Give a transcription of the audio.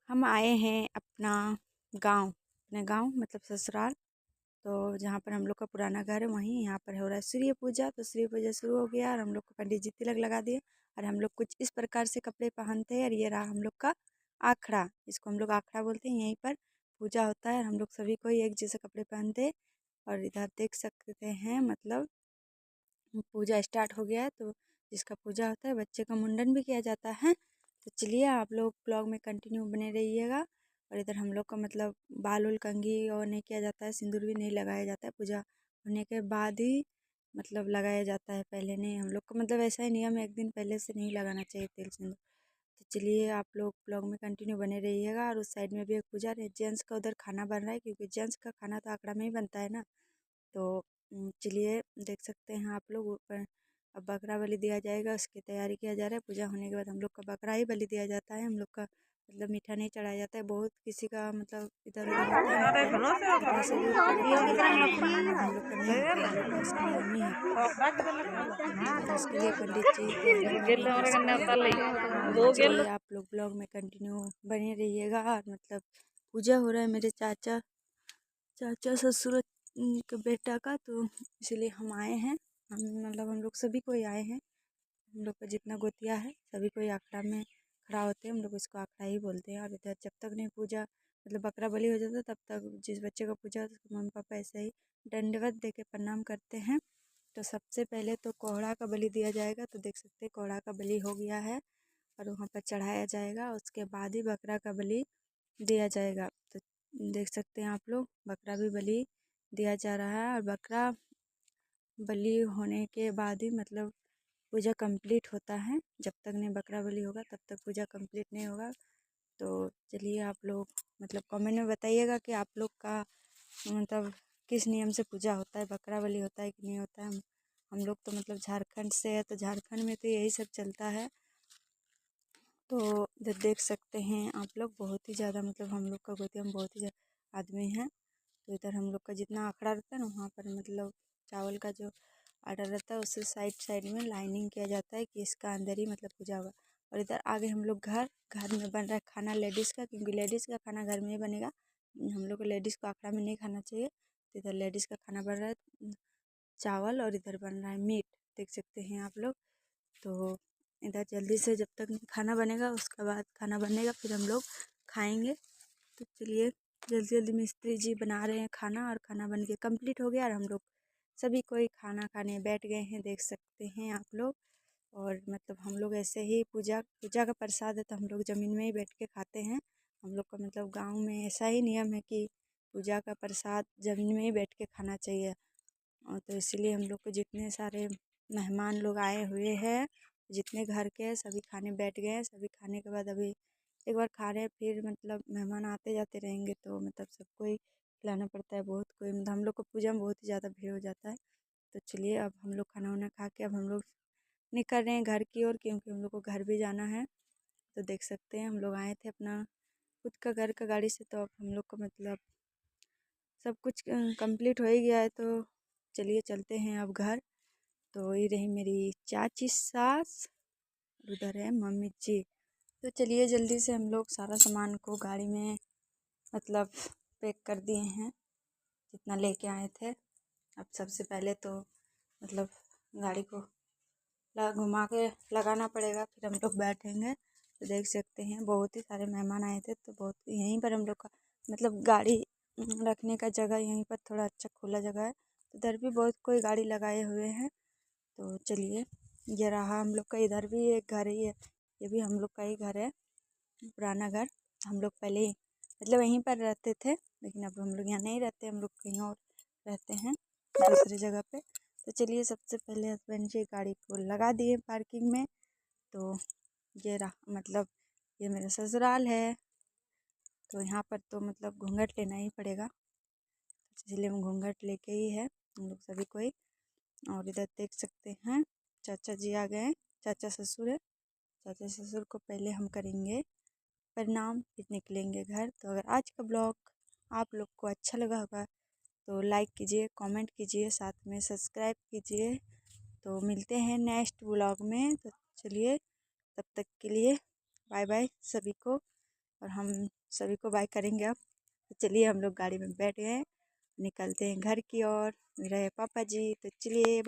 हम आए हैं अपने गांव मतलब ससुराल। तो जहाँ पर हम लोग का पुराना घर है वहीं यहाँ पर हो रहा है सूर्य पूजा। तो सूर्य पूजा शुरू हो गया और हम लोग को पंडित जी तिलक लगा दिए। और हम लोग कुछ इस प्रकार से कपड़े पहनते हैं और ये रहा हम लोग का आखड़ा, इसको हम लोग आखड़ा बोलते हैं। यहीं पर पूजा होता है और हम लोग सभी कोई एक जैसे कपड़े पहनते हैं। और इधर देख सकते हैं मतलब पूजा स्टार्ट हो गया है। तो जिसका पूजा होता है बच्चे का मुंडन भी किया जाता है। तो चलिए आप लोग ब्लॉग में कंटिन्यू बने रहिएगा। और इधर हम लोग का मतलब बाल उल कंघी और नहीं किया जाता है, सिंदूर भी नहीं लगाया जाता है। पूजा होने के बाद ही मतलब लगाया जाता है, पहले नहीं। हम लोग का मतलब ऐसा ही नियम है, एक दिन पहले से नहीं लगाना चाहिए तेल सिंदूर। तो चलिए आप लोग ब्लॉग में कंटिन्यू बने रहिएगा। और उस साइड में भी एक पूजा है, जेंट्स का उधर खाना बन रहा है क्योंकि जेंट्स का खाना तो आखड़ा में ही बनता है ना। तो चलिए देख सकते हैं आप लोग ऊपर अब बकरा बलि दिया जाएगा, उसकी तैयारी किया जा रहा है। पूजा होने के बाद हम लोग का बकरा ही बलि दिया जाता है। हम लोग का मतलब मीठा नहीं चढ़ाया जाता है। बहुत किसी का मतलब इधर उधर होता है मीठा मीठा से दूर का रहता है, लेकिन हम लोग का नहीं होता, हम लोग का ऐसा नियम ही है। तो उसके लिए पंडित जी तैयारी कर रहे हैं, देख सकते हैं। तो चलिए आप लोग ब्लॉग में कंटिन्यू बने रहिएगा। और मतलब पूजा हो रहा है मेरे चाचा चाचा ससुर के बेटा का, तो इसलिए हम आए हैं। हम मतलब हम लोग सभी कोई आए हैं। हम लोग का जितना गोतिया है सभी कोई आखड़ा में खड़ा होते हैं। हम लोग इसको आखड़ा ही बोलते हैं। और इधर जब तक नहीं पूजा मतलब बकरा बलि हो जाता तब तक जिस बच्चे का पूजा होता है उसके मम्मी पापा ऐसे ही दंडवत दे के प्रणाम करते हैं। तो सबसे पहले तो कोहड़ा का बलि दिया जाएगा। तो देख सकते हैं कोहड़ा का बलि हो गया है और वहाँ पर चढ़ाया जाएगा। उसके बाद ही बकरा का बलि दिया जाएगा। तो देख सकते हैं आप लोग बकरा भी बलि दिया जा रहा है। और बकरा बलि होने के बाद ही मतलब पूजा कंप्लीट होता है। जब तक नहीं बकरा बलि होगा तब तक पूजा कंप्लीट नहीं होगा। तो चलिए आप लोग मतलब कमेंट में बताइएगा कि आप लोग का मतलब किस नियम से पूजा होता है, बकरा बलि होता है कि नहीं होता है। हम लोग तो मतलब झारखंड से है, तो झारखंड में तो यही सब चलता है। तो इधर देख सकते हैं आप लोग बहुत ही ज़्यादा मतलब हम लोग का गोतिया में बहुत ही ज़्यादा आदमी हैं। तो इधर हम लोग का जितना आखड़ा रहता है ना वहाँ पर मतलब चावल का जो आटा रहता है उससे साइड साइड में लाइनिंग किया जाता है कि इसका अंदर ही मतलब पूजा होगा। और इधर आगे हम लोग घर घर में बन रहा है खाना लेडीज़ का, क्योंकि लेडीज़ का खाना घर में ही बनेगा। हम लोग को लेडीज़ को आखड़ा में नहीं खाना चाहिए। तो इधर लेडीज़ का खाना बन रहा है चावल, और इधर बन रहा है मीट, देख सकते हैं आप लोग। तो इधर जल्दी से जब तक खाना बनेगा उसके बाद खाना बनेगा फिर हम लोग खाएंगे। तो चलिए जल्दी जल्दी मिस्त्री जी बना रहे हैं खाना, और खाना बन के कंप्लीट हो गया और हम लोग सभी कोई खाना खाने बैठ गए हैं, देख सकते हैं आप लोग। और मतलब हम लोग ऐसे ही पूजा पूजा का प्रसाद है तो हम लोग ज़मीन में ही बैठ के खाते हैं। हम लोग का मतलब गांव में ऐसा ही नियम है कि पूजा का प्रसाद ज़मीन में ही बैठ के खाना चाहिए। और तो इसलिए हम लोग को जितने सारे मेहमान लोग आए हुए हैं, जितने घर के हैं सभी खाने बैठ गए हैं। सभी खाने के बाद अभी एक बार खा रहे हैं, फिर मतलब मेहमान आते जाते रहेंगे तो मतलब सबको ही खिलाना पड़ता है। बहुत कोई मतलब हम लोग को पूजा में बहुत ही ज़्यादा भीड़ हो जाता है। तो चलिए अब हम लोग खाना वाना खा के अब हम लोग निकल रहे हैं घर की ओर, क्योंकि हम लोग को घर भी जाना है। तो देख सकते हैं हम लोग आए थे अपना खुद का घर का गाड़ी से, तो अब हम लोग को मतलब सब कुछ कंप्लीट हो ही गया है। तो चलिए चलते हैं अब घर। तो ये रही मेरी चाची सास, उधर है मम्मी जी। तो चलिए जल्दी से हम लोग सारा सामान को गाड़ी में मतलब पैक कर दिए हैं जितना लेके आए थे। अब सबसे पहले तो मतलब गाड़ी को घुमा के लगाना पड़ेगा, फिर हम लोग बैठेंगे। तो देख सकते हैं बहुत ही सारे मेहमान आए थे, तो बहुत यहीं पर हम लोग का मतलब गाड़ी रखने का जगह यहीं पर थोड़ा अच्छा खुला जगह है। तो इधर भी बहुत कोई गाड़ी लगाए हुए हैं। तो चलिए ये रहा हम लोग का, इधर भी एक घर ही है, ये भी हम लोग का ही घर है, पुराना घर। हम लोग पहले ही मतलब यहीं पर रहते थे, लेकिन अब हम लोग यहाँ नहीं रहते, हम लोग कहीं और रहते हैं दूसरी जगह पे। तो चलिए सबसे पहले हस्बैंड जी गाड़ी को लगा दिए पार्किंग में। तो ये रहा मतलब ये मेरा ससुराल है। तो यहाँ पर तो मतलब घूंघट लेना ही पड़ेगा, इसलिए हम घूंघट लेके ही है हम लोग सभी कोई। और इधर देख सकते हैं चाचा जी आ गए हैं, चाचा ससुर है। चाचा ससुर को पहले हम करेंगे प्रणाम, फिर निकलेंगे घर। तो अगर आज का ब्लॉग आप लोग को अच्छा लगा होगा तो लाइक कीजिए, कमेंट कीजिए, साथ में सब्सक्राइब कीजिए। तो मिलते हैं नेक्स्ट ब्लॉग में। तो चलिए तब तक के लिए बाय बाय सभी को। और हम सभी को बाय करेंगे अब। तो चलिए हम लोग गाड़ी में बैठ गए, निकलते हैं घर की ओर। मेरे पापा जी तो चलिए।